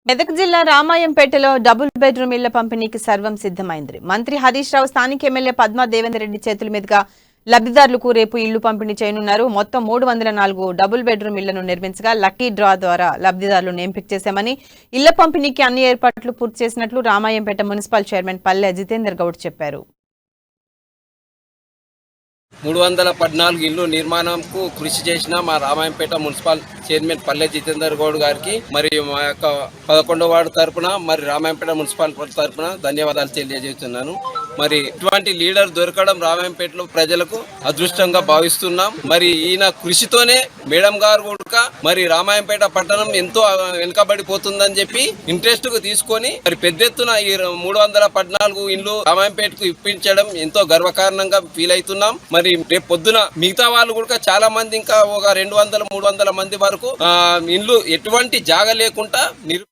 మెదక్ జిల్లా రామాయంపేటలో double bedroom ఇళ్ల పంపిణీకి సర్వం సిద్ధమైంది. మంత్రి హరీష్ రావు స్థానిక ఎమ్మెల్యే పద్మా దేవేందర్ రెడ్డి చేతుల మీదుగా లబ్ధిదారులకు రేపు ఇళ్లు పంపిణీ చేయనున్నారు. మొత్తం 304 డబుల్ బెడ్రూమ్ ఇళ్లను నిర్మించగా లక్కీ డ్రా ద్వారా లబ్ధిదారులను ఎంపిక చేశామని, ఇళ్ల పంపిణీకి అన్ని ఏర్పాట్లు పూర్తి చేసినట్లు రామాయంపేట మున్సిపల్ చైర్మన్ పల్లె జితేందర్ గౌడ్ చెప్పారు. 314 ఇల్లు నిర్మాణంకు కృషి చేసిన మా రామాయంపేట మున్సిపల్ చైర్మన్ పల్లె జితేందర్ గౌడ్ గారికి మరియు మా యొక్క 11వ వార్డు తరపున మరి రామాయంపేట మున్సిపల్ తరపున ధన్యవాదాలు తెలియజేస్తున్నాను. మరి ఇటువంటి లీడర్ దొరకడం రామాయంపేటలో ప్రజలకు అదృష్టంగా భావిస్తున్నాం. మరి ఈయన కృషితోనే మేడం గారు కూడా మరి రామాయంపేట పట్టణం ఎంతో వెనుకబడిపోతుందని చెప్పి ఇంట్రెస్ట్ కు తీసుకొని మరి పెద్ద ఎత్తున ఈ 314 ఇల్లు రామాయంపేటకు ఇప్పించడం ఎంతో గర్వకారణంగా ఫీల్ అవుతున్నాం. మరి రేపు పొద్దున మిగతా వాళ్ళు కూడా చాలా మంది ఇంకా ఒక 200-300 మంది వరకు ఇల్లు ఎటువంటి జాగ లేకుండా